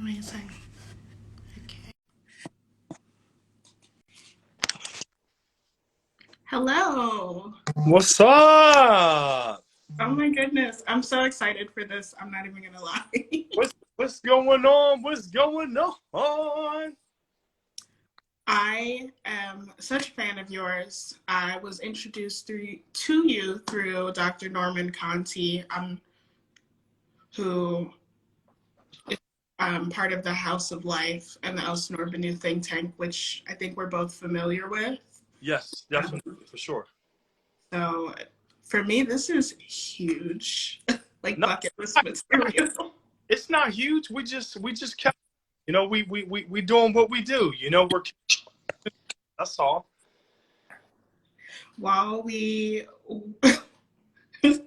Amazing. Okay. Hello. What's up? Oh my goodness. I'm so excited for this. I'm not even gonna lie. What's going on? What's going on? I am such a fan of yours. I was introduced to you through Dr. Norman Conti, who is part of the House of Life and the El Sonor Banu think tank, which I think we're both familiar with. Yes, definitely, for sure. So for me, this is huge, like No, bucket list material. it's not huge. We just kept, we doing what we do. We're that's all. While we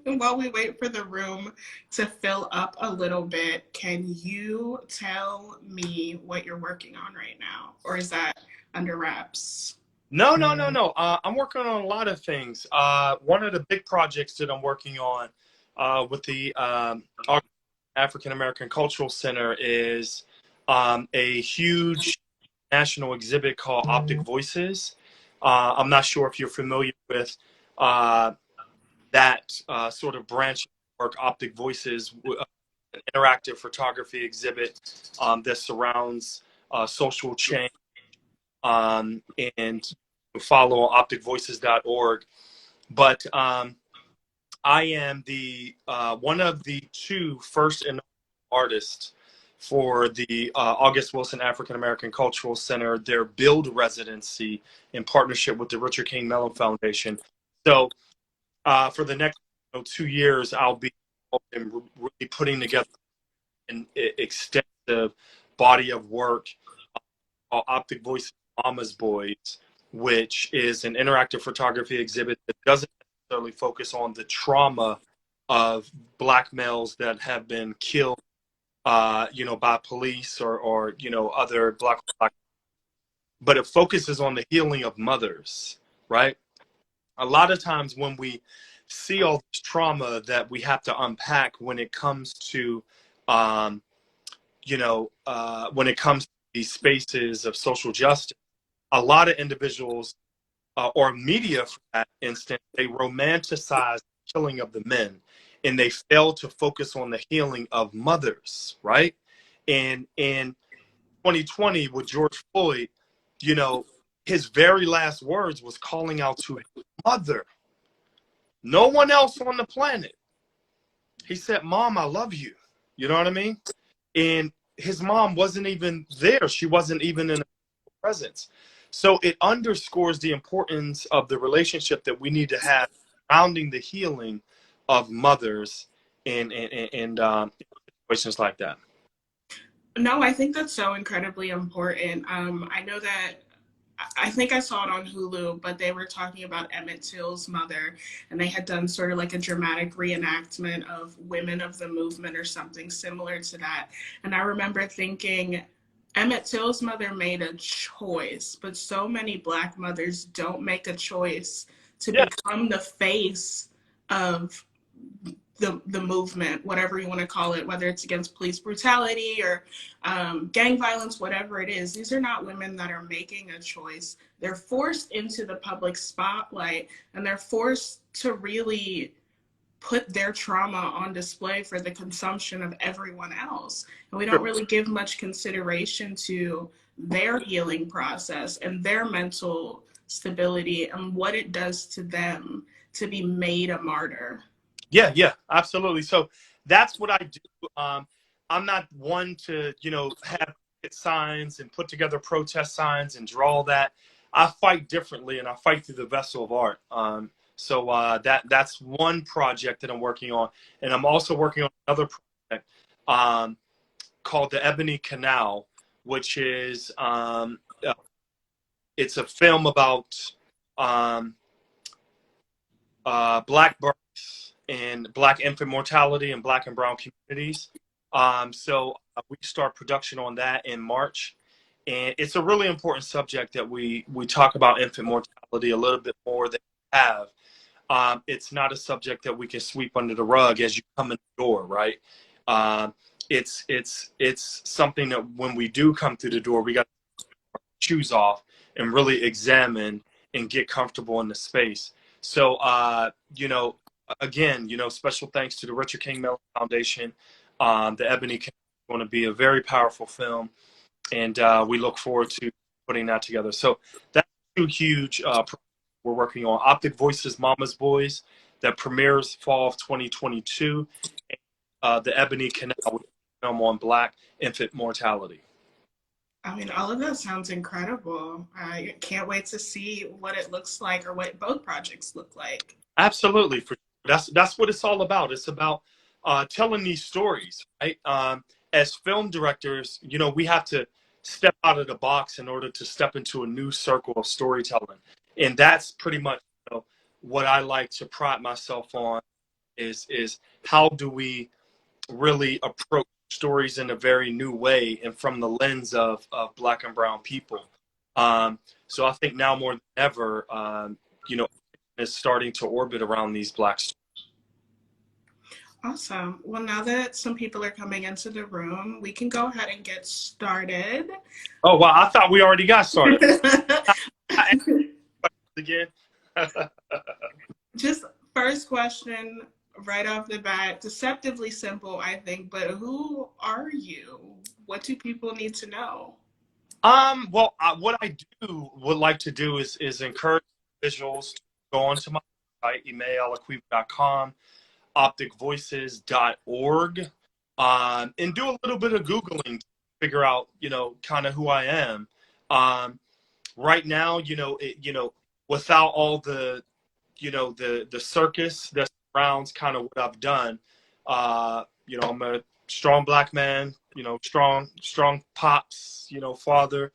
while we wait for the room to fill up a little bit, can you tell me what you're working on right now, or is that under wraps? No, no, no, no. I'm working on a lot of things. One of the big projects that I'm working on with the African American Cultural Center is a huge national exhibit called Optic Voices. I'm not sure if you're familiar with uh, that sort of branch of work. Optic Voices, an interactive photography exhibit that surrounds social change, and follow opticvoices.org. But I am the one of the two first artists for the August Wilson African American Cultural Center, their Build residency in partnership with the Richard King Mellon Foundation. So for the next 2 years, I'll be really putting together an extensive body of work called Optic Voices Mama's Boys, which is an interactive photography exhibit that doesn't necessarily focus on the trauma of Black males that have been killed by police or other black, but it focuses on the healing of mothers, right? A lot of times when we see all this trauma that we have to unpack when it comes to, when it comes to these spaces of social justice, a lot of individuals or media, for that instance, they romanticize the killing of the men, and they fail to focus on the healing of mothers, right? And in 2020 with George Floyd, his very last words was calling out to his mother, no one else on the planet. He said, "Mom, I love you." You know what I mean? And his mom wasn't even there. She wasn't even in the presence. So it underscores the importance of the relationship that we need to have surrounding the healing of mothers and situations like that. No, I think that's so incredibly important. I know that I think I saw it on Hulu, but they were talking about Emmett Till's mother, and they had done sort of like a dramatic reenactment of Women of the Movement or something similar to that. And I remember thinking, Emmett Till's mother made a choice, but so many Black mothers don't make a choice to Yeah. become the face of the movement, whatever you want to call it, whether it's against police brutality or gang violence, whatever it is. These are not women that are making a choice. They're forced into the public spotlight, and they're forced to really put their trauma on display for the consumption of everyone else. And we don't really give much consideration to their healing process and their mental stability and what it does to them to be made a martyr. Yeah, absolutely. So that's what I do. I'm not one to, have signs and put together protest signs and draw that. I fight differently, and I fight through the vessel of art. So that's one project that I'm working on, and I'm also working on another project called the Ebony Canal, which is it's a film about Black births and Black infant mortality in Black and brown communities. So we start production on that in March. And it's a really important subject that we talk about infant mortality a little bit more than we have. It's not a subject that we can sweep under the rug as you come in the door, right? it's something that when we do come through the door, we got to shoes off and really examine and get comfortable in the space. So, again, special thanks to the Richard King Mellon Foundation. The Ebony Canal is going to be a very powerful film, and we look forward to putting that together. So that's two huge projects we're working on. Optic Voices, Mama's Boys, that premieres fall of 2022. The Ebony Canal, which is a film on Black infant mortality. I mean, all of that sounds incredible. I can't wait to see what it looks like or what both projects look like. Absolutely. That's what it's all about. It's about telling these stories, right? As film directors, we have to step out of the box in order to step into a new circle of storytelling. And that's pretty much what I like to pride myself on is how do we really approach stories in a very new way and from the lens of Black and brown people. So I think now more than ever, is starting to orbit around these Black stories. Awesome. Well, now that some people are coming into the room, we can go ahead and get started. Oh, wow. I thought we already got started. Again. Just first question right off the bat, deceptively simple, I think, but who are you? What do people need to know? Well, what I would like to do is encourage individuals to go onto my website, emmai.alaquiva.com, opticvoices.org, and do a little bit of Googling to figure out, kind of who I am. Right now, without all the, the circus that surrounds kind of what I've done, I'm a strong Black man, strong pops, father.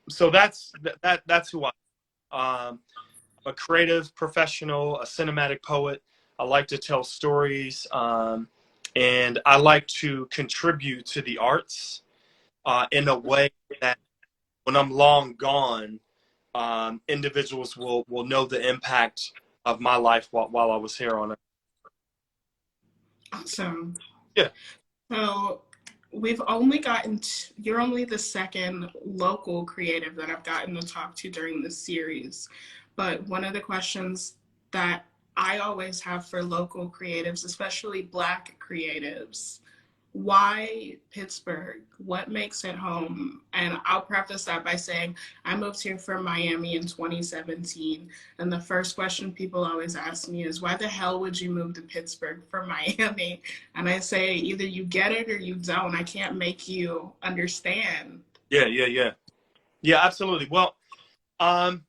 So that's who I am. A creative professional, a cinematic poet. I like to tell stories, and I like to contribute to the arts in a way that when I'm long gone, individuals will know the impact of my life while I was here on Earth. Awesome. Yeah. So you're only the second local creative that I've gotten to talk to during this series. But one of the questions that I always have for local creatives, especially Black creatives, why Pittsburgh? What makes it home? And I'll preface that by saying I moved here from Miami in 2017. And the first question people always ask me is, why the hell would you move to Pittsburgh from Miami? And I say, either you get it or you don't. I can't make you understand. Yeah, absolutely. Well, my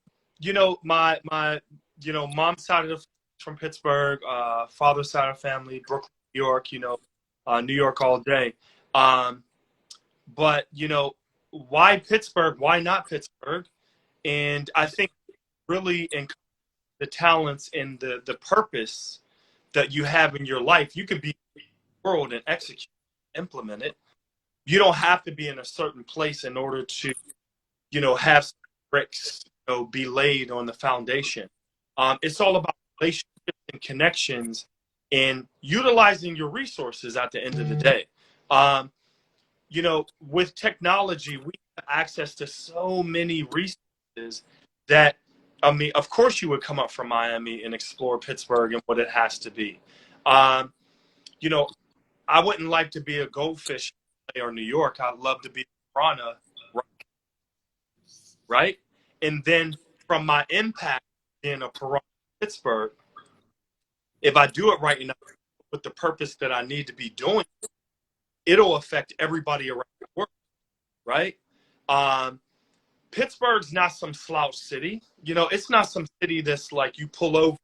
mom's side of the from Pittsburgh, father's side of the family, Brooklyn, New York, New York all day. But, why Pittsburgh? Why not Pittsburgh? And I think really in the talents and the purpose that you have in your life, you can be in the world and execute, implement it. You don't have to be in a certain place in order to, have bricks, be laid on the foundation. It's all about relationships and connections and utilizing your resources at the end of the day. With technology, we have access to so many resources that, of course you would come up from Miami and explore Pittsburgh and what it has to be. I wouldn't like to be a goldfish or New York. I'd love to be a piranha, right? And then from my impact in a piranha in Pittsburgh, if I do it right enough with the purpose that I need to be doing, it'll affect everybody around the world, right? Pittsburgh's not some slouch city. It's not some city that's like you pull over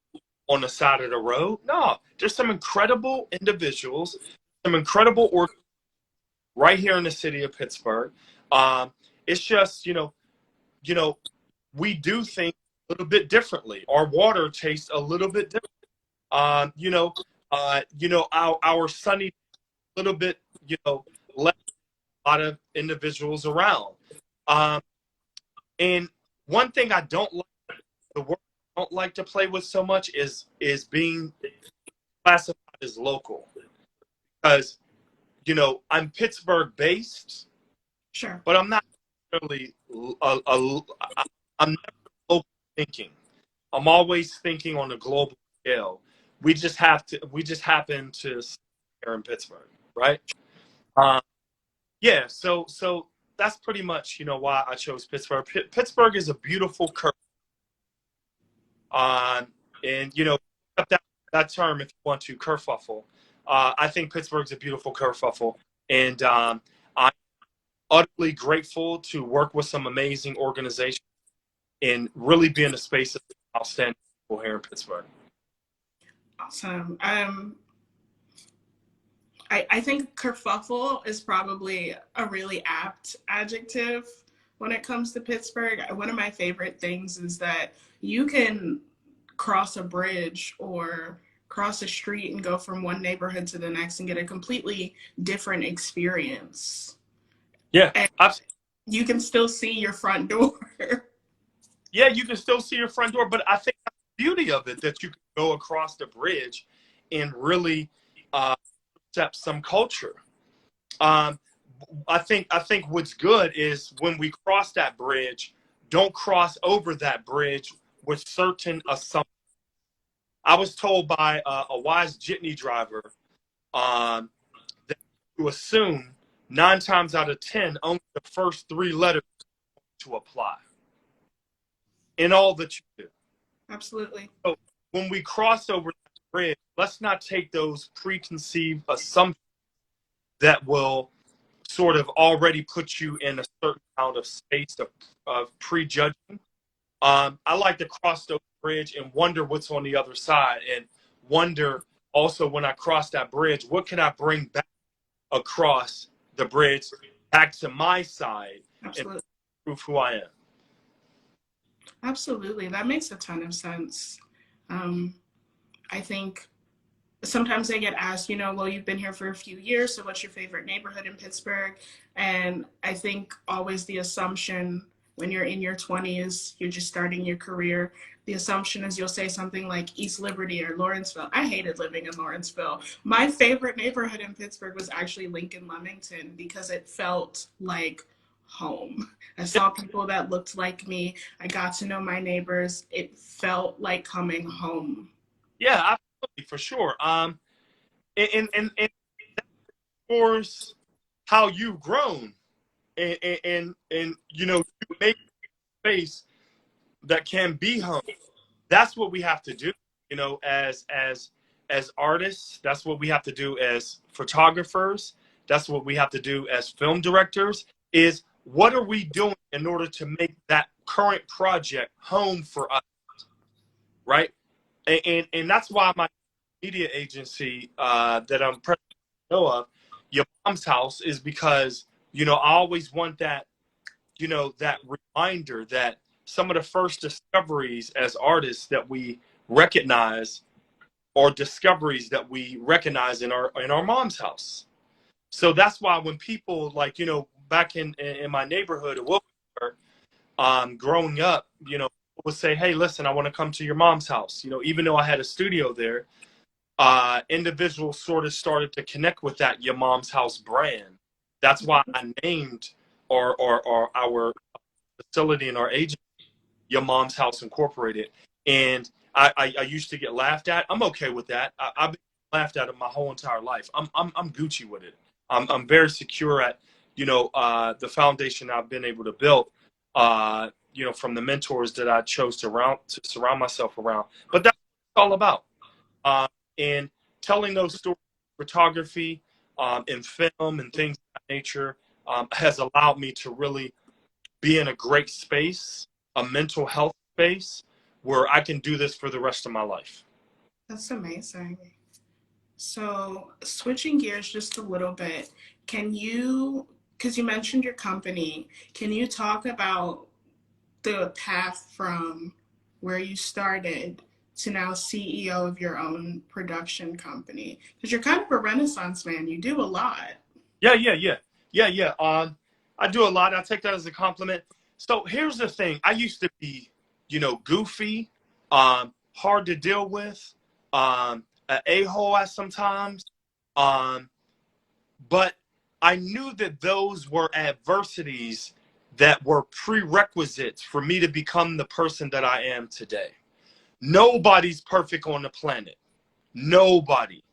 on the side of the road. No, there's some incredible individuals, some incredible organizations right here in the city of Pittsburgh. It's just, we do things a little bit differently. Our water tastes a little bit different. Our sunny, little bit, less a lot of individuals around. And one thing I don't like, the word I don't like to play with so much is being classified as local, because I'm Pittsburgh based, Sure. but I'm not really, I'm never local thinking. I'm always thinking on a global scale. We just happen to here in Pittsburgh, right? Um, yeah, so that's pretty much, why I chose Pittsburgh. Pittsburgh is a beautiful curve. And that term if you want to, kerfuffle. I think Pittsburgh's a beautiful kerfuffle, and I'm utterly grateful to work with some amazing organizations and really be in a space of outstanding people here in Pittsburgh. Awesome. I think kerfuffle is probably a really apt adjective when it comes to Pittsburgh. One of my favorite things is that you can cross a bridge or cross a street and go from one neighborhood to the next and get a completely different experience. Yeah, And absolutely. you can still see your front door. Yeah, you can still see your front door, but I think that's the beauty of it, that you can go across the bridge and really accept some culture. Um, I think what's good is when we cross that bridge, don't cross over that bridge with certain assumptions. I was told by a wise jitney driver that you assume 9 times out of 10 only the first 3 letters to apply in all that you do. Absolutely. So when we cross over that bridge, let's not take those preconceived assumptions that will sort of already put you in a certain amount of space of prejudging. I like to cross the bridge and wonder what's on the other side, and wonder also when I cross that bridge, what can I bring back across the bridge back to my side. Absolutely. And prove who I am. Absolutely. That makes a ton of sense. I think sometimes I get asked, well, you've been here for a few years, so what's your favorite neighborhood in Pittsburgh? And I think always the assumption when you're in your 20s, you're just starting your career, the assumption is you'll say something like East Liberty or Lawrenceville. I hated living in Lawrenceville. My favorite neighborhood in Pittsburgh was actually Lincoln Leamington because it felt like home. I saw people that looked like me. I got to know my neighbors. It felt like coming home. Yeah, absolutely, for sure. And of course, how you've grown, and you make space that can be home. That's what we have to do, as artists. That's what we have to do as photographers. That's what we have to do as film directors. Is what are we doing in order to make that current project home for us, right? And that's why my media agency that I'm president of, Your Mom's House, is because I always want that that reminder that some of the first discoveries as artists that we recognize are discoveries that we recognize in our mom's house. So that's why when people back in my neighborhood, growing up, would say, "Hey, listen, I want to come to your mom's house." Even though I had a studio there, individuals sort of started to connect with that Your Mom's House brand. That's why I named our facility and our agency Your Mom's House Incorporated. And I used to get laughed at. I'm okay with that. I've been laughed at it my whole entire life. I'm Gucci with it. I'm very secure at the foundation I've been able to build. From the mentors that I chose to surround myself around. But that's what it's all about. And telling those stories, photography, and film and things of that nature has allowed me to really be in a great space, a mental health space, where I can do this for the rest of my life. That's amazing. So switching gears just a little bit, because you mentioned your company, can you talk about the path from where you started to now CEO of your own production company? Because you're kind of a renaissance man. You do a lot. Yeah. I do a lot. I take that as a compliment. So here's the thing. I used to be, goofy, hard to deal with, an a-hole at sometimes. But I knew that those were adversities that were prerequisites for me to become the person that I am today. Nobody's perfect on the planet. Nobody.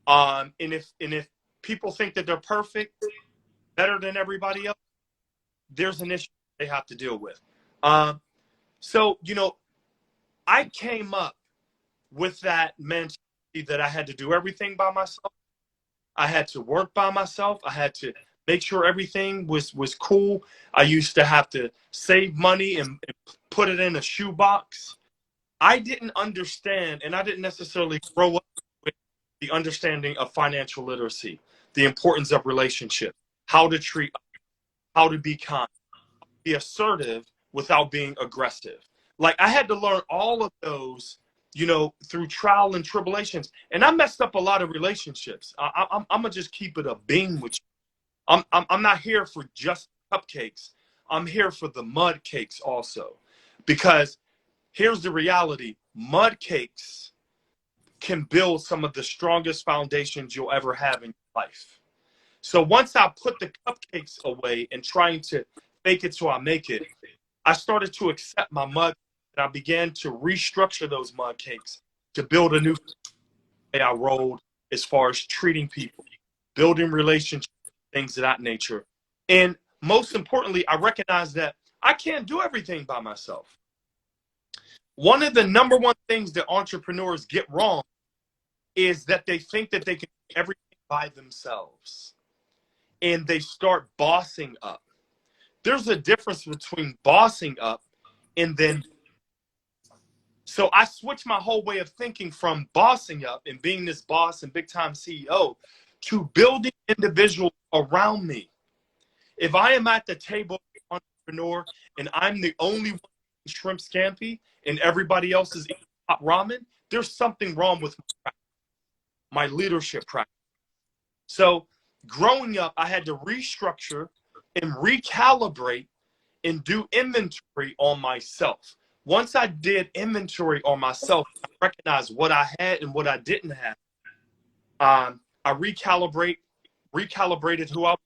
And if people think that they're perfect, better than everybody else, there's an issue they have to deal with. So, I came up with that mentality that I had to do everything by myself. I had to work by myself. I had to make sure everything was cool. I used to have to save money and put it in a shoebox. I didn't understand, and I didn't necessarily grow up with the understanding of financial literacy, the importance of relationships, how to treat, how to be kind, be assertive without being aggressive. Like I had to learn all of those, through trial and tribulations. And I messed up a lot of relationships. I'm gonna just keep it a beam with you. I'm not here for just cupcakes. I'm here for the mud cakes also, because here's the reality: mud cakes can build some of the strongest foundations you'll ever have in your life. So once I put the cupcakes away and trying to fake it till I make it, I started to accept my mud, and I began to restructure those mud cakes to build a new way I rolled as far as treating people, building relationships, things of that nature. And most importantly, I recognized that I can't do everything by myself. One of the number one things that entrepreneurs get wrong is that they think that they can do everything by themselves, and they start bossing up. There's a difference between bossing up and then. So I switched my whole way of thinking from bossing up and being this boss and big time CEO to building individuals around me. If I am at the table entrepreneur and I'm the only one eating shrimp scampi and everybody else is eating hot ramen, there's something wrong with my leadership practice. So growing up, I had to restructure and recalibrate and do inventory on myself. Once I did inventory on myself, I recognized what I had and what I didn't have. I recalibrated who I was,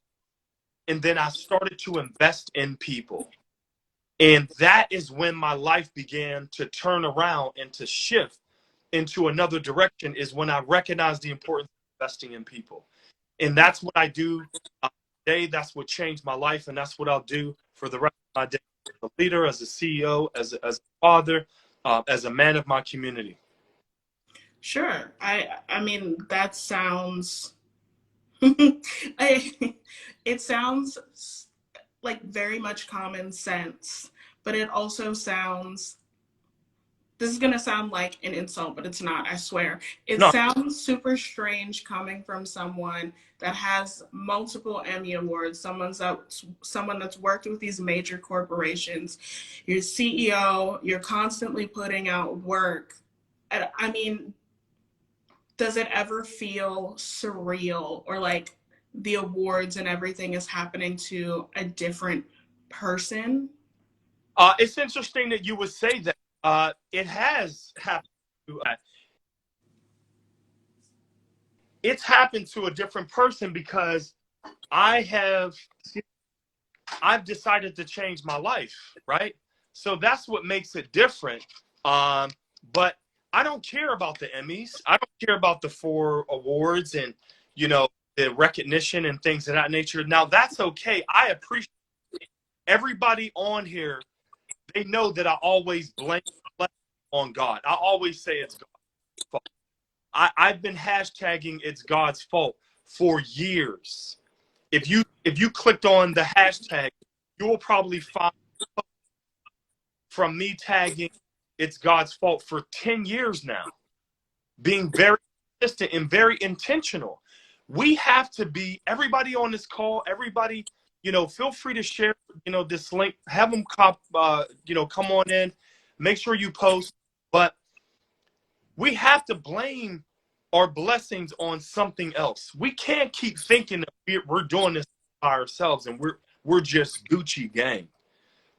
and then I started to invest in people. And that is when my life began to turn around and to shift into another direction, is when I recognized the importance of investing in people. And that's what I do today. That's what changed my life, and that's what I'll do for the rest of my day. As a leader, as a CEO, as a father, as a man of my community. Sure. I mean, that sounds it sounds like very much common sense, but it also sounds, this is going to sound like an insult, but it's not, I swear. It No, sounds super strange coming from someone that has multiple Emmy awards, someone that's worked with these major corporations. You're CEO, you're constantly putting out work. And, I mean, does it ever feel surreal, or like the awards and everything is happening to a different person? it's interesting that you would say that. It has happened. It's happened to a different person because I've decided to change my life, right? So that's what makes it different. But I don't care about the Emmys. I don't care about the 4 awards and, the recognition and things of that nature. Now, that's okay. I appreciate everybody on here. They know that I always blame on God. I always say it's God's fault. I've been hashtagging "it's God's fault" for years. If you clicked on the hashtag, you will probably find from me tagging "it's God's fault" for 10 years now, being very consistent and very intentional. We have to be, everybody on this call, everybody, feel free to share, this link, have them come on in, make sure you post, but we have to blame our blessings on something else. We can't keep thinking that we're doing this by ourselves and we're just Gucci gang.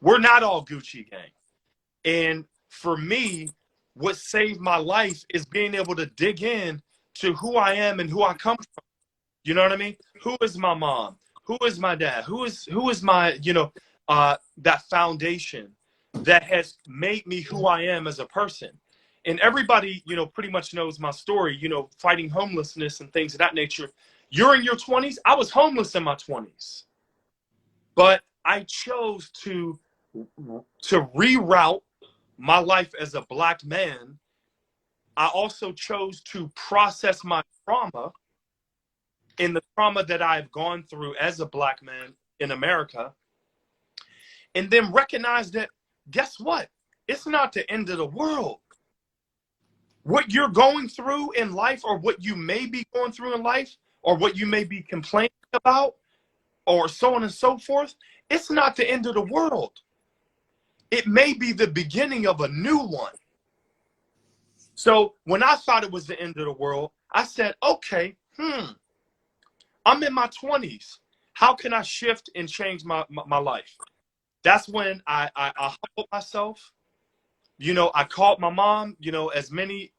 We're not all Gucci gang. And for me, what saved my life is being able to dig in to who I am and who I come from. You know what I mean? Who is my mom? Who is my dad? Who is my, that foundation that has made me who I am as a person? And everybody, pretty much knows my story, fighting homelessness and things of that nature. You're in your 20s. I was homeless in my 20s. But I chose to reroute my life as a Black man. I also chose to process my trauma in the trauma that I've gone through as a Black man in America, and then recognize that, guess what? It's not the end of the world. What you're going through in life, or what you may be going through in life, or what you may be complaining about, or so on and so forth, it's not the end of the world. It may be the beginning of a new one. So when I thought it was the end of the world, I said, okay, I'm in my 20s. How can I shift and change my life? That's when I humbled myself. I called my mom. As many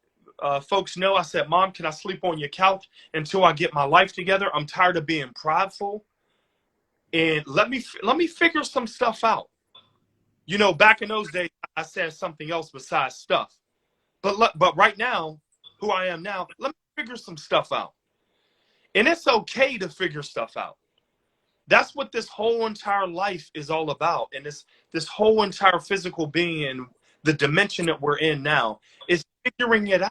folks know, I said, Mom, can I sleep on your couch until I get my life together? I'm tired of being prideful. And let me figure some stuff out. Back in those days, I said something else besides stuff. But right now, who I am now, let me figure some stuff out. And it's okay to figure stuff out. That's what this whole entire life is all about. And this whole entire physical being and the dimension that we're in now is figuring it out.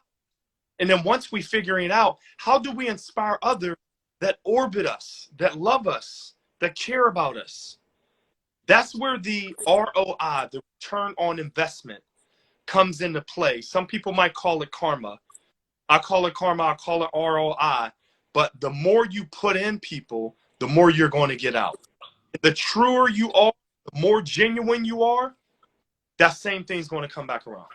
And then once we figure it out, how do we inspire others that orbit us, that love us, that care about us? That's where the ROI, the return on investment, comes into play. Some people might call it karma. I call it karma, I call it ROI. But the more you put in, people, the more you're going to get out. The truer you are, the more genuine you are, that same thing's going to come back around.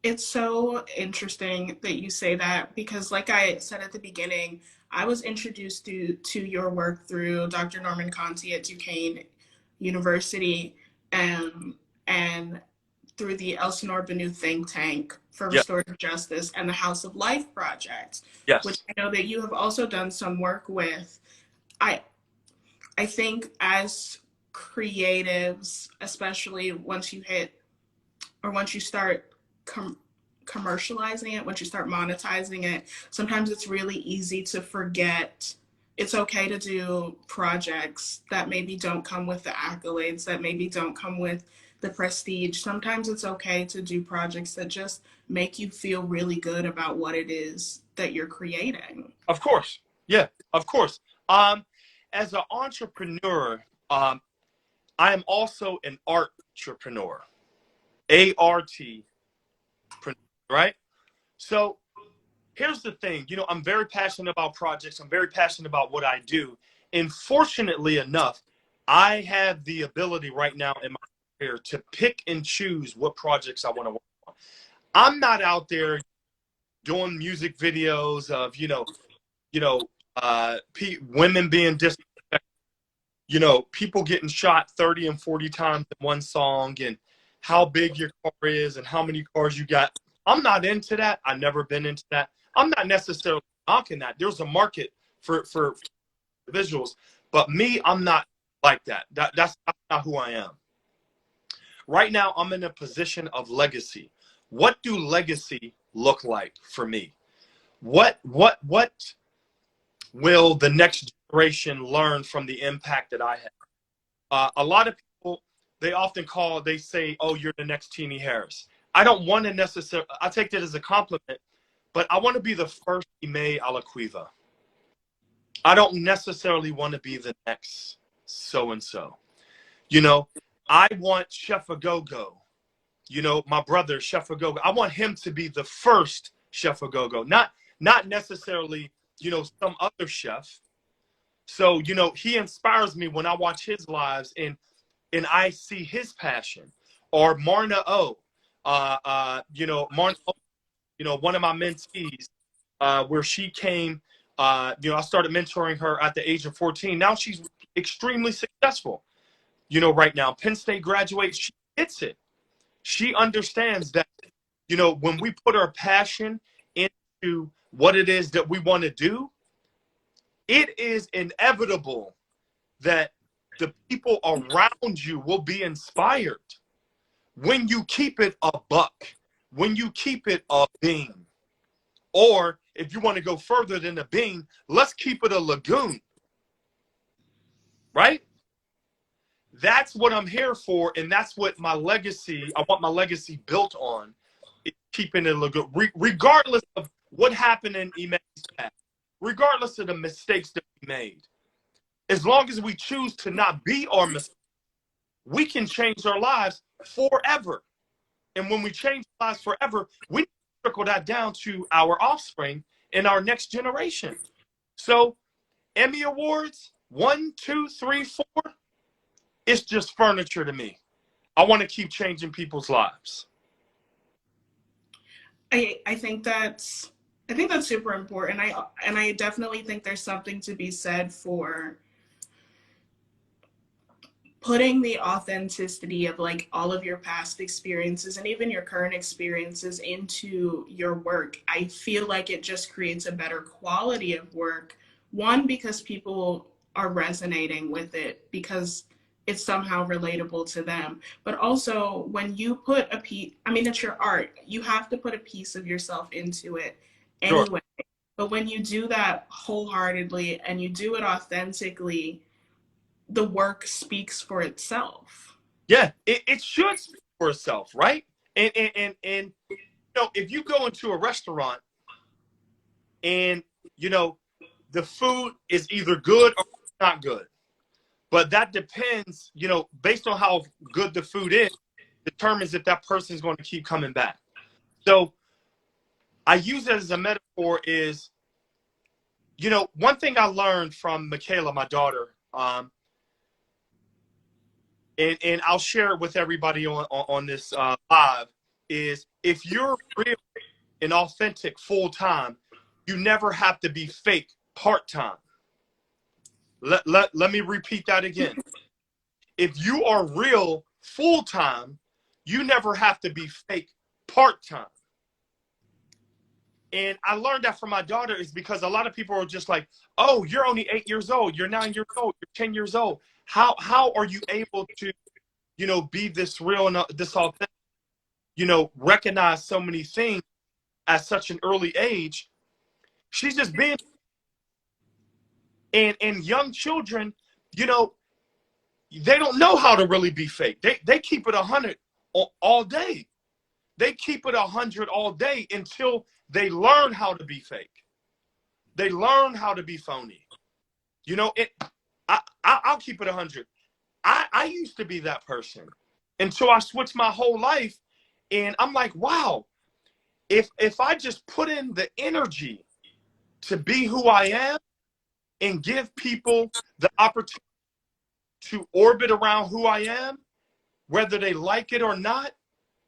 It's so interesting that you say that, because like I said at the beginning, I was introduced to your work through Dr. Norman Conti at Duquesne University, and through the Elsinore Banu think tank for Yes. restorative justice and the House of Life project, Yes. which I know that you have also done some work with. I think as creatives, especially once you start commercializing it, once you start monetizing it, sometimes it's really easy to forget it's okay to do projects that maybe don't come with the accolades, that maybe don't come with the prestige. Sometimes it's okay to do projects that just make you feel really good about what it is that you're creating. Of course. Yeah, of course. As an entrepreneur, I am also an art entrepreneur. A-R-T, right? So here's the thing. I'm very passionate about projects. I'm very passionate about what I do. And fortunately enough, I have the ability right now in my career to pick and choose what projects I want to work on. I'm not out there doing music videos of, women being disrespected, people getting shot 30 and 40 times in one song, and how big your car is and how many cars you got. I'm not into that. I've never been into that. I'm not necessarily knocking that. There's a market for visuals, but me, I'm not like that. That's not who I am. Right now, I'm in a position of legacy. What do legacy look like for me? What will the next generation learn from the impact that I have? A lot of people, they say, oh, you're the next Teenie Harris. I don't want to necessarily, I take that as a compliment, but I want to be the first Emmai Alaquiva. I don't necessarily want to be the next so-and-so. I want Chef Agogo, my brother, Chef Agogo. I want him to be the first Chef Agogo, not necessarily, some other chef. So, he inspires me when I watch his lives and I see his passion. Or Marna O, Marna O, one of my mentees, where she came, I started mentoring her at the age of 14. Now she's extremely successful. Right now, Penn State graduates, she gets it. She understands that, when we put our passion into what it is that we want to do, it is inevitable that the people around you will be inspired when you keep it a buck, when you keep it a bean. Or if you want to go further than a bean, let's keep it a lagoon, right? That's what I'm here for, and that's what my legacy, I want my legacy built on, is keeping it a lagoon, regardless of what happened in Emmai's past, regardless of the mistakes that we made. As long as we choose to not be our mistakes, we can change our lives forever. And when we change our lives forever, we trickle that down to our offspring and our next generation. So Emmy Awards, 1, 2, 3, 4, it's just furniture to me. I want to keep changing people's lives. I think that's super important. I definitely think there's something to be said for putting the authenticity of like all of your past experiences and even your current experiences into your work. I feel like it just creates a better quality of work. One, because people are resonating with it because it's somehow relatable to them. But also when you put a piece, I mean, it's your art. You have to put a piece of yourself into it Sure. anyway. But when you do that wholeheartedly and you do it authentically, the work speaks for itself. Yeah, it should speak for itself, right? And you know, if you go into a restaurant and you know the food is either good or not good, but that depends, you know, based on how good the food is, determines if that person is going to keep coming back. So I use it as a metaphor is, you know, one thing I learned from Michaela, my daughter, and I'll share it with everybody on this live, is if you're real and authentic full time, you never have to be fake part time. Let me repeat that again. If you are real full time, you never have to be fake part time. And I learned that from my daughter is because a lot of people are just like, oh, you're only 8 years old, you're 9 years old, you're 10 years old. How are you able to, you know, be this real and this authentic, you know, recognize so many things at such an early age? She's just been, and young children, you know, they don't know how to really be fake. They keep it 100 all day. They keep it 100 all day until they learn how to be fake. They learn how to be phony. You know, I'll keep it 100. I used to be that person until I switched my whole life, and I'm like, wow, if I just put in the energy to be who I am and give people the opportunity to orbit around who I am, whether they like it or not,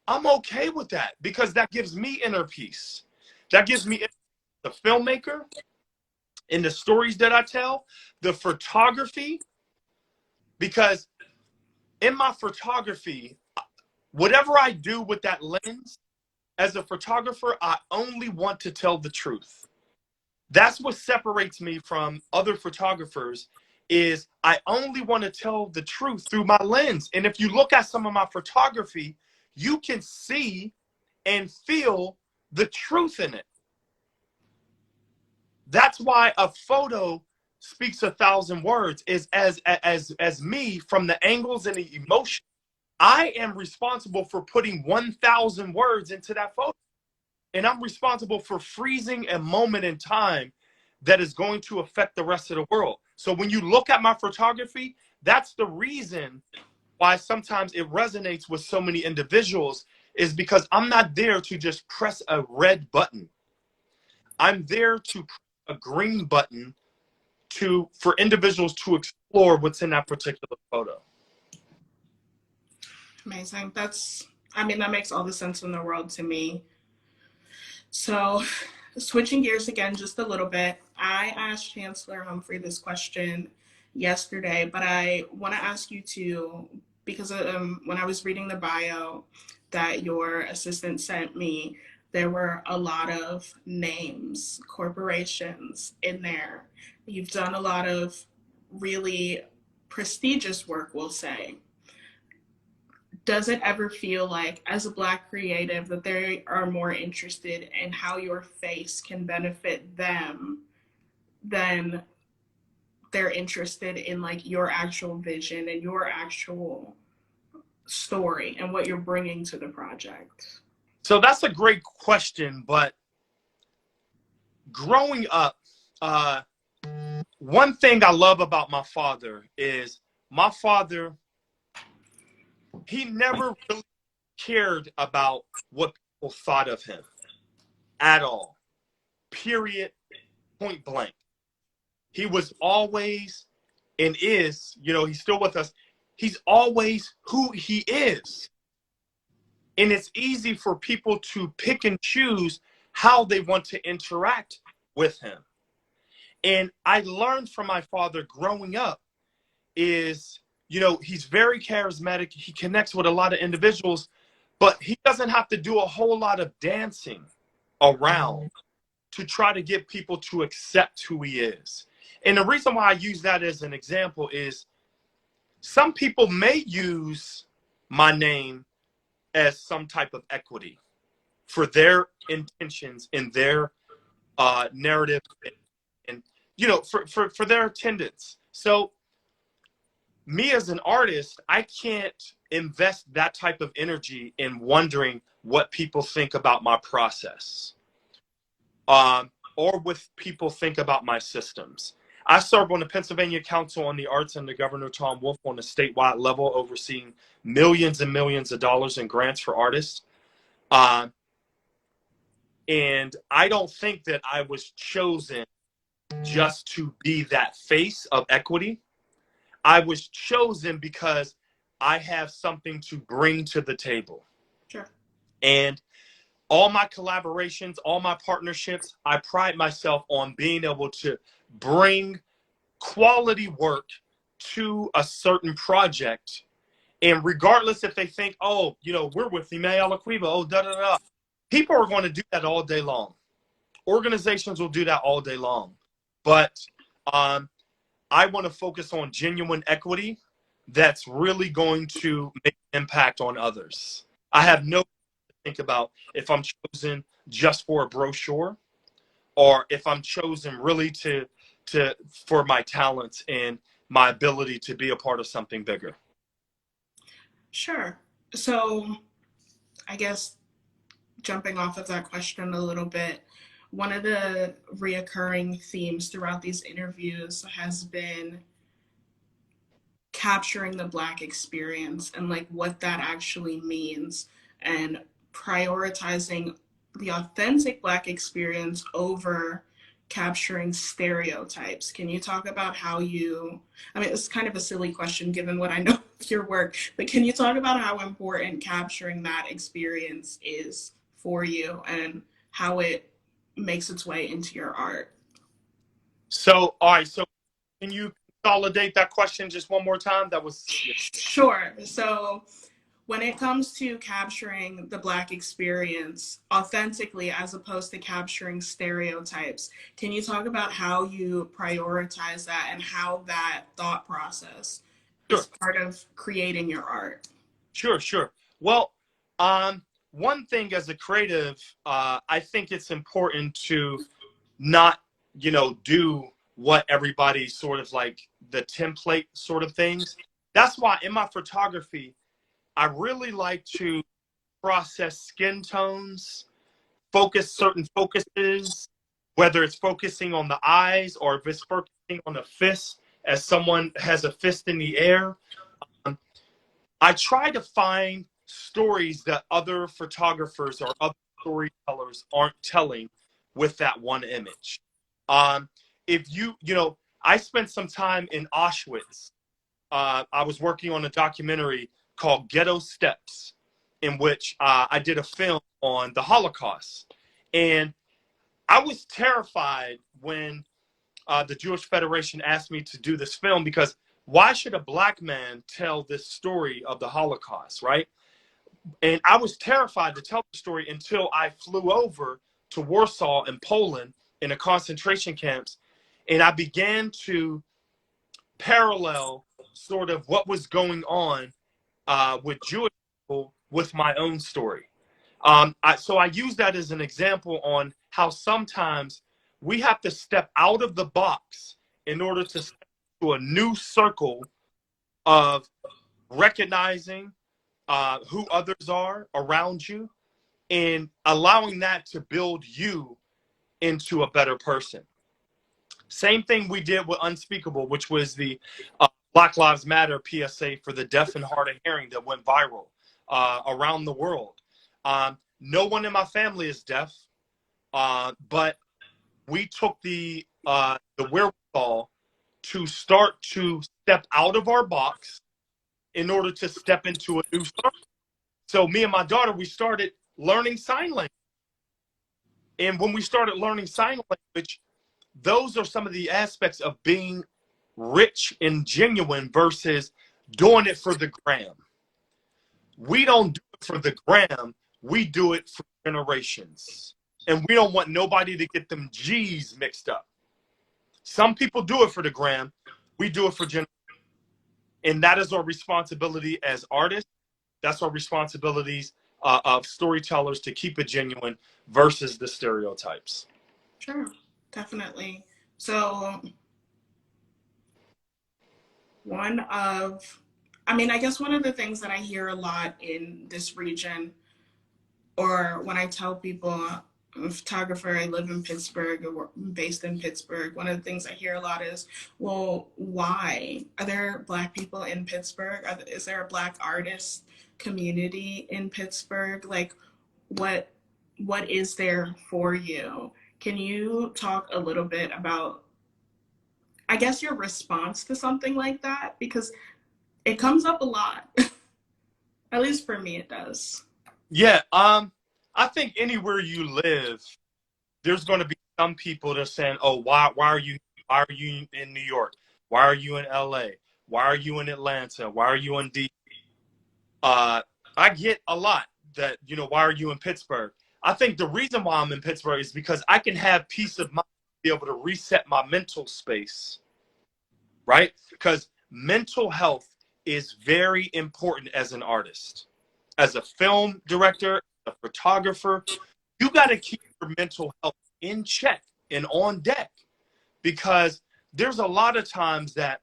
I'm okay with that because that gives me inner peace. That gives me the filmmaker and the stories that I tell, the photography, because in my photography, whatever I do with that lens, as a photographer, I only want to tell the truth. That's what separates me from other photographers is I only want to tell the truth through my lens. And if you look at some of my photography, you can see and feel the truth in it. That's why a photo speaks 1,000 words is as me from the angles and the emotion. I am responsible for putting 1,000 words into that photo. And I'm responsible for freezing a moment in time that is going to affect the rest of the world. So when you look at my photography, that's the reason why sometimes it resonates with so many individuals is because I'm not there to just press a red button. I'm there to press a green button for individuals to explore what's in that particular photo. Amazing. I mean, that makes all the sense in the world to me. So, switching gears again just a little bit, I asked Chancellor Humphrey this question yesterday, but I want to ask you too, because when I was reading the bio that your assistant sent me, there were a lot of names, corporations in there. You've done a lot of really prestigious work, we'll say. Does it ever feel like, as a Black creative, that they are more interested in how your face can benefit them than they're interested in like your actual vision and your actual story and what you're bringing to the project? So that's a great question, but growing up, one thing I love about my father is my father, he never really cared about what people thought of him at all. Period. Point blank. He was always and is, he's still with us. He's always who he is. And it's easy for people to pick and choose how they want to interact with him. And I learned from my father growing up is, he's very charismatic. He connects with a lot of individuals, but he doesn't have to do a whole lot of dancing around to try to get people to accept who he is. And the reason why I use that as an example is some people may use my name as some type of equity for their intentions and their narrative and for their attendance. So me as an artist, I can't invest that type of energy in wondering what people think about my process, or what people think about my systems. I serve on the Pennsylvania Council on the Arts under Governor Tom Wolf on a statewide level, overseeing millions and millions of dollars in grants for artists. And I don't think that I was chosen just to be that face of equity. I was chosen because I have something to bring to the table. Sure. And all my collaborations, all my partnerships, I pride myself on being able to bring quality work to a certain project. And regardless if they think, oh, we're with Emmai Alaquiva, oh, da-da-da. People are going to do that all day long. Organizations will do that all day long. But I want to focus on genuine equity that's really going to make an impact on others. I have no think about if I'm chosen just for a brochure or if I'm chosen really for my talents and my ability to be a part of something bigger. Sure. So I guess jumping off of that question a little bit, one of the reoccurring themes throughout these interviews has been capturing the Black experience and like what that actually means and prioritizing the authentic Black experience over capturing stereotypes. Can you talk about how it's kind of a silly question given what I know of your work, but can you talk about how important capturing that experience is for you and how it makes its way into your art? So, all right. So can you consolidate that question just one more time? That was... Sure. So when it comes to capturing the Black experience authentically as opposed to capturing stereotypes, can you talk about how you prioritize that and how that thought process is part of creating your art? Sure. Well, one thing as a creative, I think it's important to not, do what everybody sort of like the template sort of things. That's why in my photography, I really like to process skin tones, focus certain focuses, whether it's focusing on the eyes or if it's focusing on the fist as someone has a fist in the air. I try to find stories that other photographers or other storytellers aren't telling with that one image. If I spent some time in Auschwitz. I was working on a documentary called Ghetto Steps, in which I did a film on the Holocaust. And I was terrified when the Jewish Federation asked me to do this film, because why should a Black man tell this story of the Holocaust, right? And I was terrified to tell the story until I flew over to Warsaw in Poland in a concentration camps, and I began to parallel sort of what was going on with Jewish people with my own story. So I use that as an example on how sometimes we have to step out of the box in order to step to a new circle of recognizing who others are around you and allowing that to build you into a better person. Same thing we did with Unspeakable, which was the Black Lives Matter PSA for the deaf and hard of hearing that went viral around the world. No one in my family is deaf, but we took the wherewithal to start to step out of our box in order to step into a new circle. So me and my daughter, we started learning sign language. And when we started learning sign language, those are some of the aspects of being rich and genuine versus doing it for the gram. We don't do it for the gram. We do it for generations. And we don't want nobody to get them G's mixed up. Some people do it for the gram. We do it for generations. And that is our responsibility as artists. That's our responsibilities of storytellers to keep it genuine versus the stereotypes. Sure, definitely. So I guess one of the things that I hear a lot in this region, or when I tell people I'm a photographer, I live in Pittsburgh, or based in Pittsburgh, one of the things I hear a lot is, well, why? Are there Black people in Pittsburgh? Is there a Black artist community in Pittsburgh? Like, what is there for you? Can you talk a little bit about, I guess, your response to something like that? Because it comes up a lot. At least for me, it does. Yeah, I think anywhere you live, there's going to be some people that are saying, "Oh, why are you in New York? Why are you in LA? Why are you in Atlanta? Why are you in D?" I get a lot that, why are you in Pittsburgh? I think the reason why I'm in Pittsburgh is because I can have peace of mind, be able to reset my mental space, right? Because mental health is very important as an artist, as a film director, a photographer. You got to keep your mental health in check and on deck, because there's a lot of times that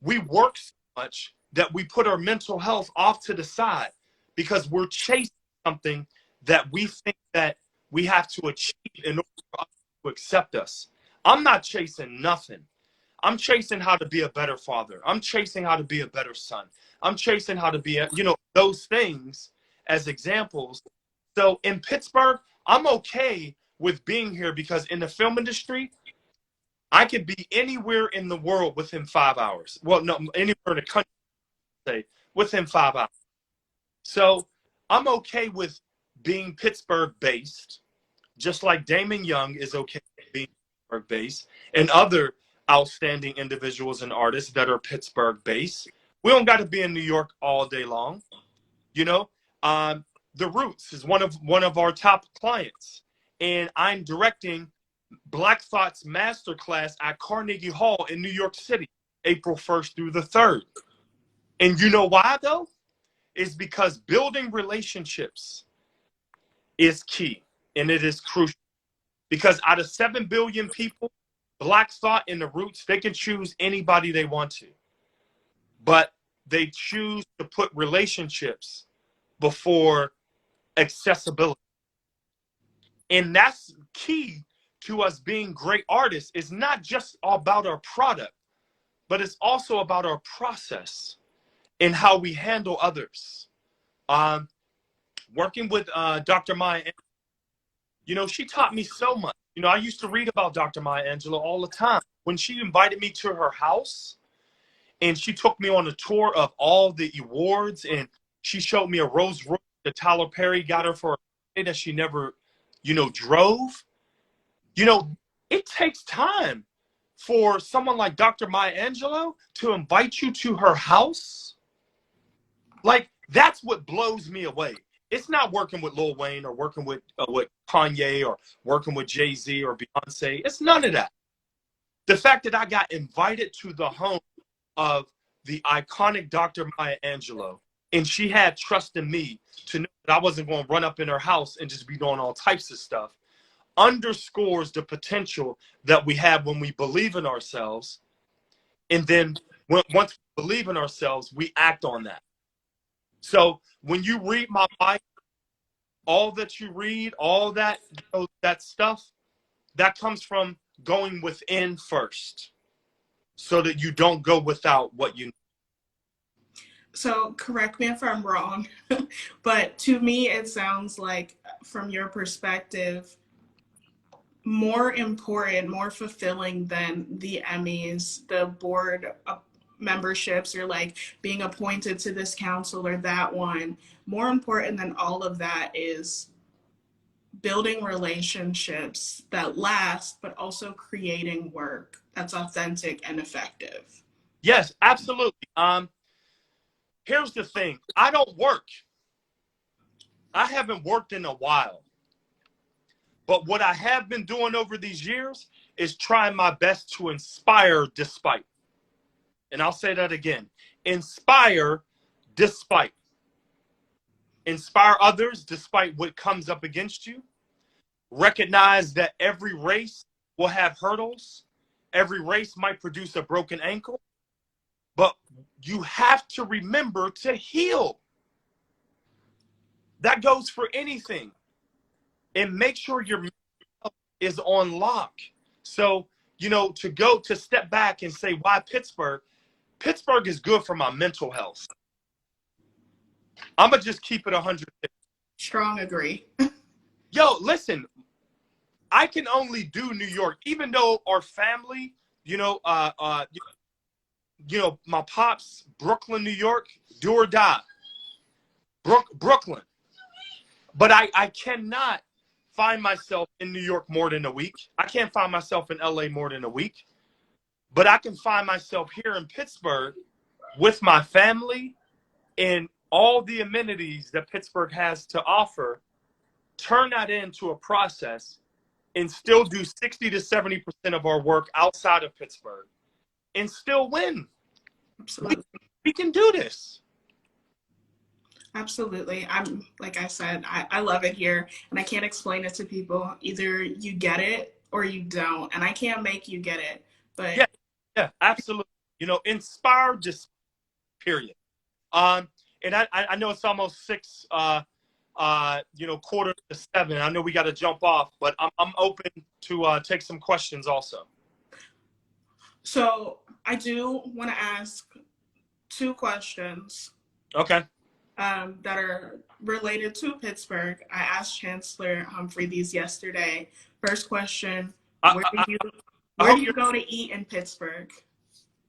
we work so much that we put our mental health off to the side because we're chasing something that we think that we have to achieve in order for others to accept us. I'm not chasing nothing. I'm chasing how to be a better father. I'm chasing how to be a better son. I'm chasing how to be, those things as examples. So in Pittsburgh, I'm okay with being here because in the film industry, I could be anywhere in the world within 5 hours. Well, no, anywhere in the country, say, within 5 hours. So I'm okay with being Pittsburgh-based, just like Damon Young is okay with being Pittsburgh-based, and other outstanding individuals and artists that are Pittsburgh-based. We don't got to be in New York all day long. The Roots is one of our top clients, and I'm directing Black Thought's Masterclass at Carnegie Hall in New York City, April 1st through the 3rd. And you know why, though? It's because building relationships is key, and it is crucial. Because out of 7 billion people, Black Thought and the Roots, they can choose anybody they want to. But they choose to put relationships before accessibility. And that's key to us being great artists. It's not just about our product, but it's also about our process and how we handle others. Working with Dr. Maya, she taught me so much. I used to read about Dr. Maya Angelou all the time. When she invited me to her house and she took me on a tour of all the awards, and she showed me a Rolls Royce that Tyler Perry got her for a day that she never, drove. It takes time for someone like Dr. Maya Angelou to invite you to her house. Like, That's what blows me away. It's not working with Lil Wayne or working with Kanye or working with Jay-Z or Beyonce. It's none of that. The fact that I got invited to the home of the iconic Dr. Maya Angelou, and she had trust in me to know that I wasn't going to run up in her house and just be doing all types of stuff, underscores the potential that we have when we believe in ourselves. And then once we believe in ourselves, we act on that. So when you read my Bible, all that you read, all that, that stuff, that comes from going within first so that you don't go without what you need. So correct me if I'm wrong, but to me, it sounds like, from your perspective, more important, more fulfilling than the Emmys, the board memberships, or like being appointed to this council or that one. More important than all of that is building relationships that last, but also creating work that's authentic and effective. Yes, absolutely. Here's the thing. I don't work. I haven't worked in a while. But what I have been doing over these years is trying my best to inspire despite. And I'll say that again. Inspire despite. Inspire others despite what comes up against you. Recognize that every race will have hurdles. Every race might produce a broken ankle. But you have to remember to heal. That goes for anything. And make sure your mental is on lock. So, to step back and say, why Pittsburgh? Pittsburgh is good for my mental health. I'm going to just keep it 100. Strong agree. Yo, listen, I can only do New York, even though our family, my pops, Brooklyn, New York, do or die. Brooklyn. But I cannot find myself in New York more than a week. I can't find myself in LA more than a week. But I can find myself here in Pittsburgh with my family and all the amenities that Pittsburgh has to offer, turn that into a process and still do 60 to 70% of our work outside of Pittsburgh and still win. Absolutely. We can do this. Absolutely. Like I said, I love it here, and I can't explain it to people. Either you get it or you don't, and I can't make you get it. But yeah, absolutely. Inspire just period. And I know it's almost 6, quarter to 7. I know we got to jump off, but I'm open to take some questions also. So I do want to ask 2 questions. Okay. That are related to Pittsburgh. I asked Chancellor Humphrey these yesterday. First question: where do you go to eat in Pittsburgh?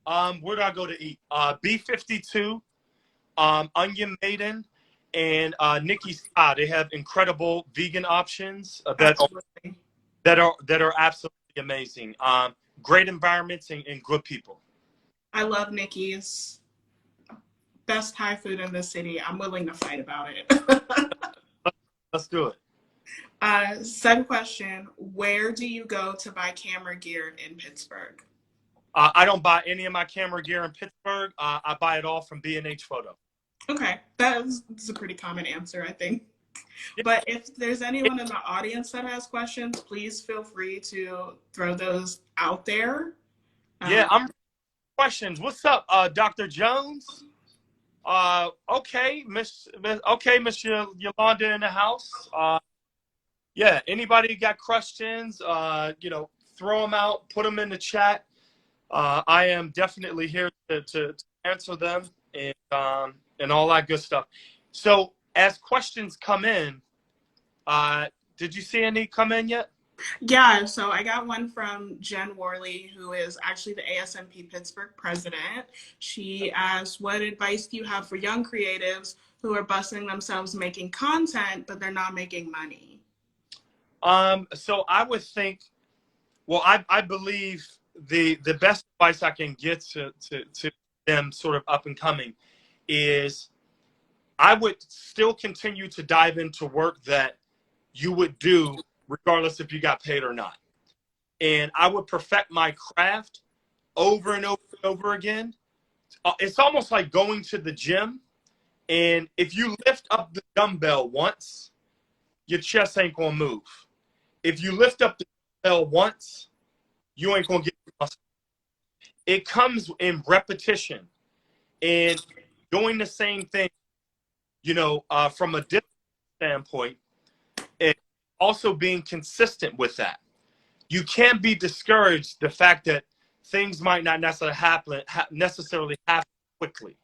Where do I go to eat? B52, Onion Maiden, and Nikki's Pie. They have incredible vegan options that are absolutely amazing. Great environments and good people. I love Nikki's. Best Thai food in the city. I'm willing to fight about it. Let's do it. Second question: where do you go to buy camera gear in Pittsburgh? I don't buy any of my camera gear in Pittsburgh. I buy it all from B&H Photo. Okay, that's a pretty common answer, I think. But if there's anyone in the audience that has questions, please feel free to throw those out there. Yeah, I'm questions. What's up, Dr. Jones? Okay, Miss Yolanda in the house. Yeah, anybody got questions? Throw them out, put them in the chat. I am definitely here to answer them and all that good stuff. So as questions come in, did you see any come in yet? Yeah, so I got one from Jen Worley, who is actually the ASMP Pittsburgh president. She asked, what advice do you have for young creatives who are busting themselves making content, but they're not making money? So I would think, well, I believe the best advice I can get to them sort of up and coming is I would still continue to dive into work that you would do regardless if you got paid or not. And I would perfect my craft over and over and over again. It's almost like going to the gym. And if you lift up the dumbbell once, your chest ain't going to move. If you lift up the dumbbell once, you ain't going to get muscle. It comes in repetition and doing the same thing, from a different standpoint, and also being consistent with that. You can't be discouraged the fact that things might not necessarily happen quickly.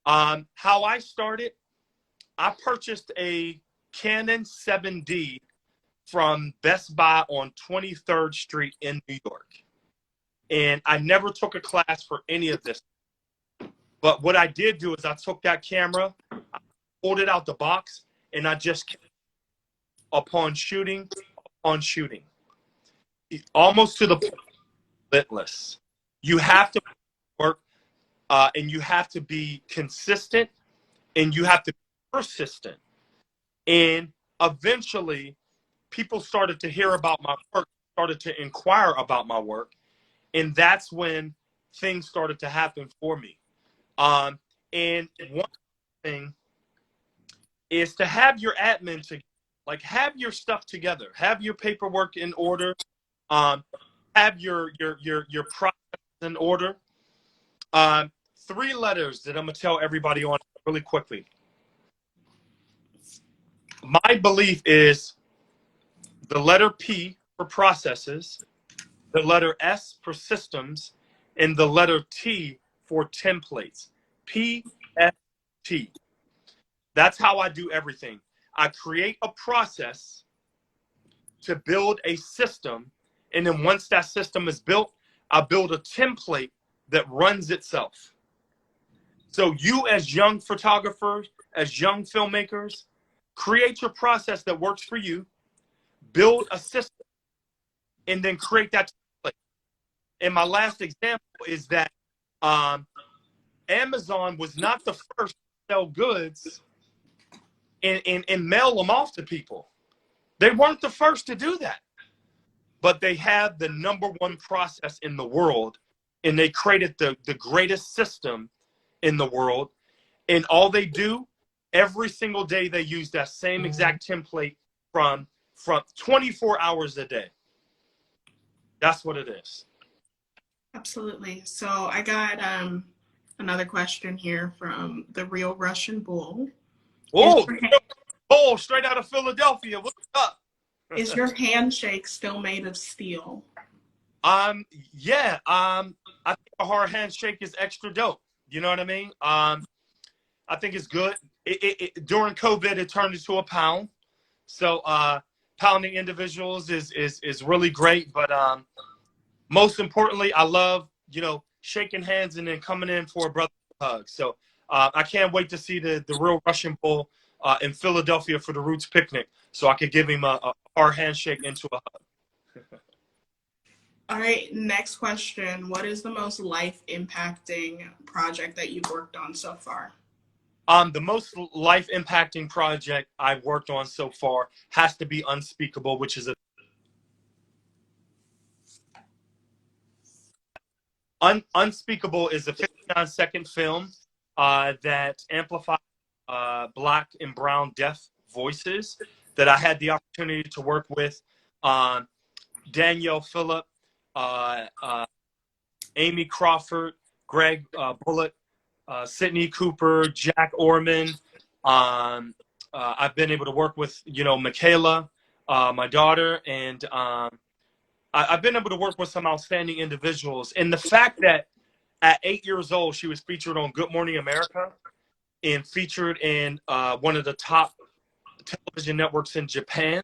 How I started, I purchased a Canon 7D from Best Buy on 23rd Street in New York. And I never took a class for any of this. But what I did do is I took that camera, I pulled it out the box, and I just kept upon shooting, almost to the point limitless. You have to work, and you have to be consistent, and you have to be persistent. And eventually, people started to hear about my work, started to inquire about my work, and that's when things started to happen for me. And one thing is to have your admin together, like have your stuff together, have your paperwork in order, have your process in order. 3 letters that I'm gonna tell everybody on really quickly. My belief is the letter P for processes, the letter S for systems, and the letter T for templates. PST. That's how I do everything. I create a process to build a system, and then once that system is built, I build a template that runs itself. So you as young photographers, as young filmmakers, create your process that works for you, build a system, and then create that template. And my last example is that Amazon was not the first to sell goods and mail them off to people. They weren't the first to do that. But they had the #1 process in the world, and they created the greatest system in the world. And all they do, every single day, they use that same exact template from 24 hours a day. That's what it is. Absolutely. So I got another question here from the Real Russian Bull. Oh, straight out of Philadelphia. What's up? Is your handshake still made of steel? Yeah. I think a hard handshake is extra dope. You know what I mean? I think it's good. During COVID, it turned into a pound. So pounding individuals is really great. But most importantly, I love, shaking hands and then coming in for a brother hug. So I can't wait to see the Real Russian Bull in Philadelphia for the Roots picnic, so I could give him a hard handshake into a hug. All right, next question. What is the most life-impacting project that you've worked on so far? The most life-impacting project I've worked on so far has to be Unspeakable, which is Unspeakable is a 59-second film that amplifies Black and brown deaf voices that I had the opportunity to work with Danielle Phillip, Amy Crawford, Greg Bullock, Sydney Cooper, Jack Orman. I've been able to work with, Michaela, my daughter, and I've been able to work with some outstanding individuals. And the fact that at 8 years old, she was featured on Good Morning America and featured in one of the top television networks in Japan,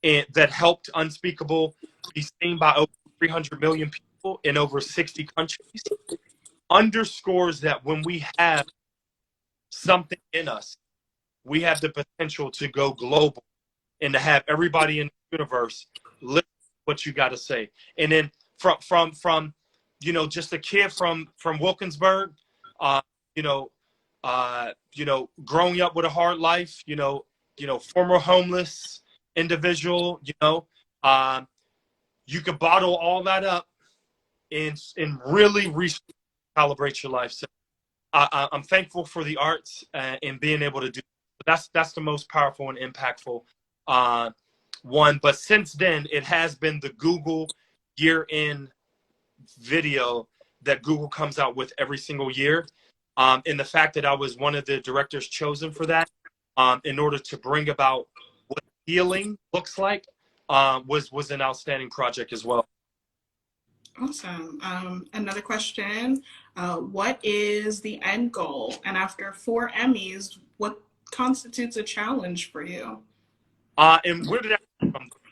and that helped Unspeakable be seen by over 300 million people in over 60 countries, underscores that when we have something in us, we have the potential to go global and to have everybody in the universe listen to what you got to say. And then from just a kid from Wilkinsburg, you know, growing up with a hard life, former homeless individual, you could bottle all that up and really recalibrate your life. So I'm thankful for the arts and being able to do that's the most powerful and impactful one. But since then, it has been the Google year-end video that Google comes out with every single year. And the fact that I was one of the directors chosen for that in order to bring about what healing looks like was an outstanding project as well. Awesome. Another question. What is the end goal? And after 4 Emmys, what constitutes a challenge for you? And where did that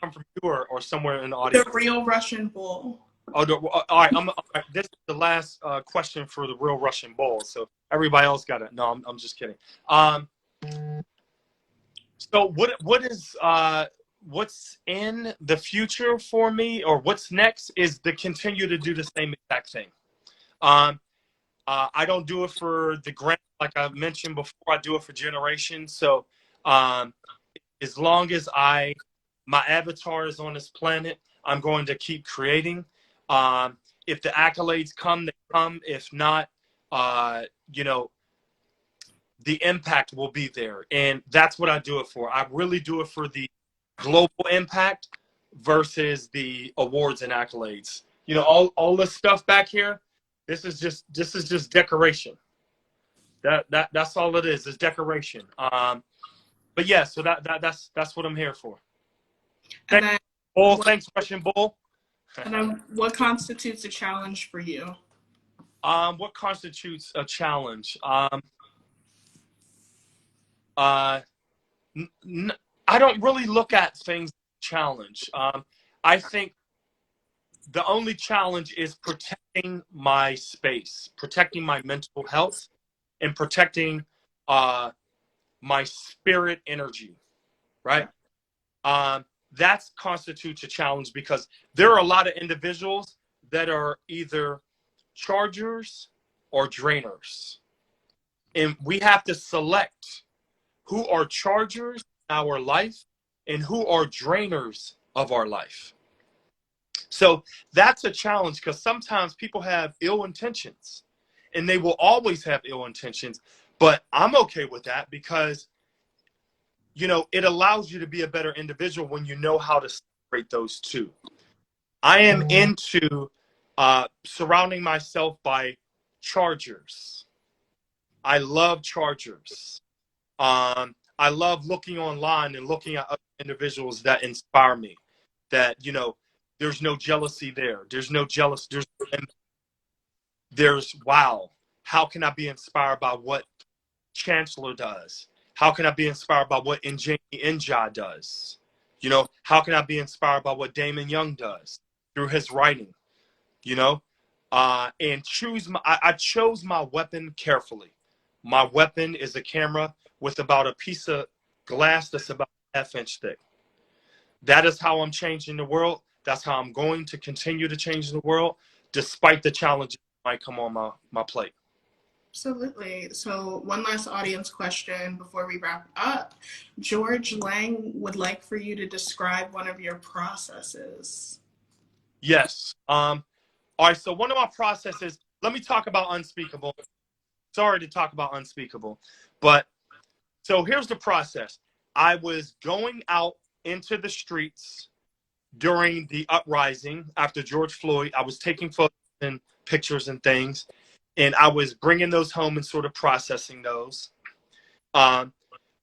come from you or somewhere in the The audience? Real Russian Bull. Oh, all right. All right. This is the last question for the Real Russian Bull. So everybody else got it. No, I'm just kidding. So what is what's in the future for me, or what's next, is to continue to do the same exact thing. I don't do it for the grant, like I mentioned before. I do it for generations. So as long as my avatar is on this planet, I'm going to keep creating. If the accolades come, they come. If not, the impact will be there. And that's what I do it for. I really do it for the global impact versus the awards and accolades. All this stuff back here, this is just decoration. That's all it is decoration. But yeah, so that's what I'm here for. Thanks, Bull. Thanks, Russian Bull. And then what constitutes a challenge for you? What constitutes a challenge? I don't really look at things as a challenge. I think the only challenge is protecting my space, protecting my mental health, and protecting my spirit energy, right? That constitutes a challenge because there are a lot of individuals that are either chargers or drainers. And we have to select who are chargers in our life and who are drainers of our life. So that's a challenge because sometimes people have ill intentions, and they will always have ill intentions. But I'm okay with that because it allows you to be a better individual when you know how to separate those two. I am into surrounding myself by chargers. I love chargers. I love looking online and looking at other individuals that inspire me. That, there's no jealousy there. There's no jealousy. There's wow. How can I be inspired by what Chancellor does? How can I be inspired by what Njai does? How can I be inspired by what Damon Young does through his writing? And I chose my weapon carefully. My weapon is a camera with about a piece of glass that's about a half-inch thick. That is how I'm changing the world. That's how I'm going to continue to change the world, despite the challenges that might come on my plate. Absolutely. So one last audience question before we wrap up. George Lang would like for you to describe one of your processes. Yes. All right. So one of my processes, let me talk about unspeakable. Sorry to talk about unspeakable, but so here's the process. I was going out into the streets during the uprising after George Floyd. I was taking photos and pictures and things, and I was bringing those home and sort of processing those. But,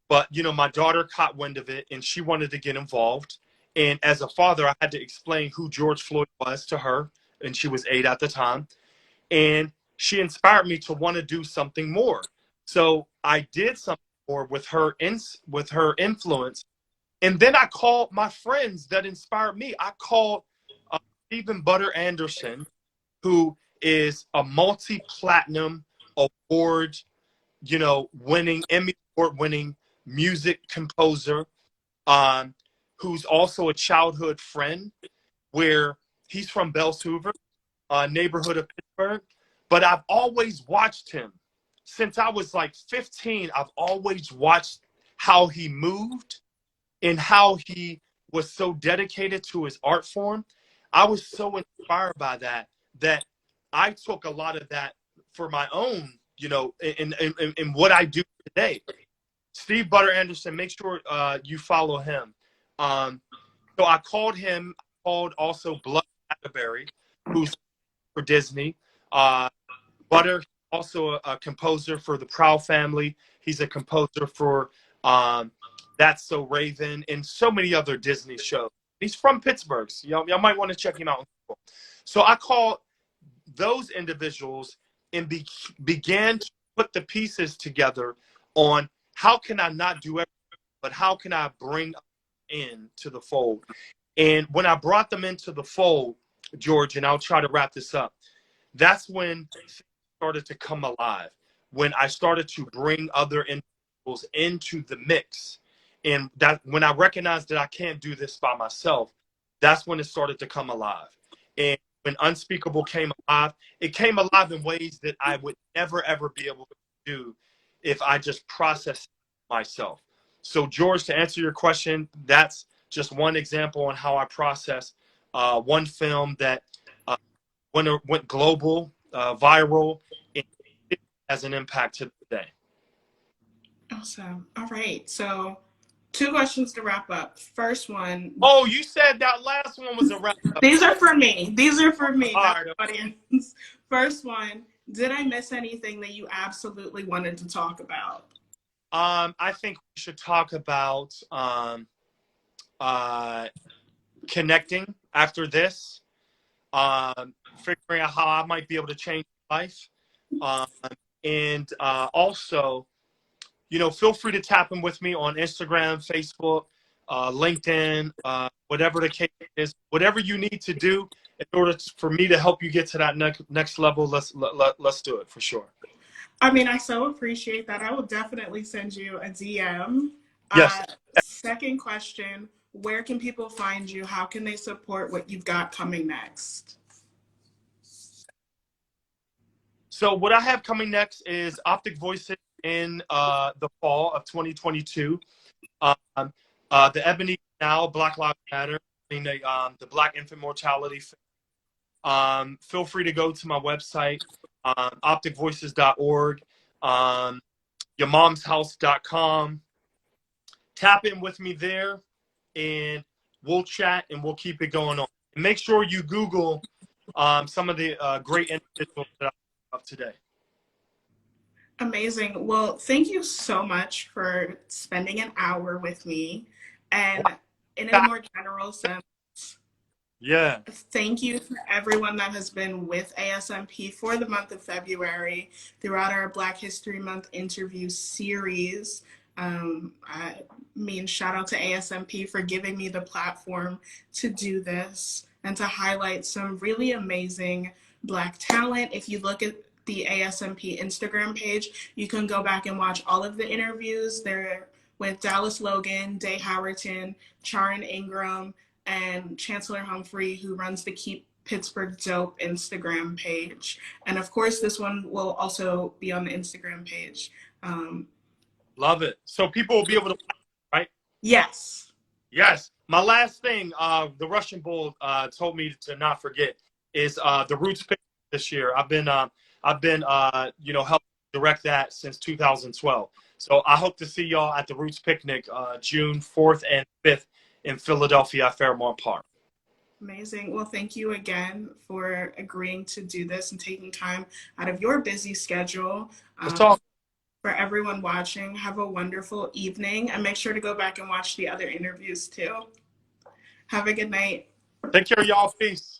my daughter caught wind of it, and she wanted to get involved. And as a father, I had to explain who George Floyd was to her, and she was 8 at the time. And she inspired me to want to do something more. So I did something more with her influence. And then I called my friends that inspired me. I called Stephen Butter Anderson, who is a multi-platinum award, winning, Emmy award winning music composer, who's also a childhood friend, where he's from Bells Hoover, neighborhood of Pittsburgh. But I've always watched him since I was like 15, I've always watched how he moved and how he was so dedicated to his art form. I was so inspired by that that I took a lot of that for my own, you know, in what I do today. Steve Butter Anderson, make sure you follow him. So I called him, called also Blood Atterbury, who's for Disney. Butter, also a composer for the Proud Family. He's a composer for That's So Raven and so many other Disney shows. He's from Pittsburgh. So y'all might want to check him out. So I called those individuals and began to put the pieces together on how can I not do everything, but how can I bring in to the fold. And when I brought them into the fold, George, and I'll try to wrap this up, that's when things started to come alive, when I started to bring other individuals into the mix. And that when I recognized that I can't do this by myself, that's when it started to come alive. And when Unspeakable came alive, it came alive in ways that I would never, ever be able to do if I just processed myself. So, George, to answer your question, that's just one example on how I process one film that went global, viral, and it has an impact to today. Awesome. All right. So 2 questions to wrap up. First one. Oh, you said that last one was a wrap up. These are for me. These are for me, not Right. the audience. First one. Did I miss anything that you absolutely wanted to talk about? I think we should talk about connecting after this, figuring out how I might be able to change life. And also, you know, feel free to tap in with me on Instagram, Facebook, LinkedIn, whatever the case is, whatever you need to do in order for me to help you get to that next level. Let's do it for sure. I mean, I so appreciate that. I will definitely send you a DM. Yes. Second question, where can people find you? How can they support what you've got coming next? So what I have coming next is Optic Voices in the fall of 2022. The Ebony Canal, Black Lives Matter, the Black Infant Mortality. Feel free to go to my website, opticvoices.org, yourmomshouse.com. Tap in with me there, and we'll chat and we'll keep it going on. And make sure you Google some of the great individuals that I have today. Amazing. Well, thank you so much for spending an hour with me. And in a more general sense, yeah, thank you for everyone that has been with ASMP for the month of February throughout our Black History Month interview series. I mean, shout out to ASMP for giving me the platform to do this and to highlight some really amazing Black talent. If you look at the ASMP Instagram page, you can go back and watch all of the interviews. They're with Dallas Logan, Day Howerton, Charon Ingram, and Chancellor Humphrey, who runs the Keep Pittsburgh Dope Instagram page. And of course, this one will also be on the Instagram page. Love it. So people will be able to, right? Yes. Yes. My last thing, the Russian Bull told me to not forget is the Roots picnic this year. I've been helping direct that since 2012. So I hope to see y'all at the Roots picnic June 4th and 5th in Philadelphia at Fairmont Park. Amazing. Well, thank you again for agreeing to do this and taking time out of your busy schedule. Let's talk. For everyone watching, have a wonderful evening and make sure to go back and watch the other interviews too. Have a good night. Take care, y'all. Peace.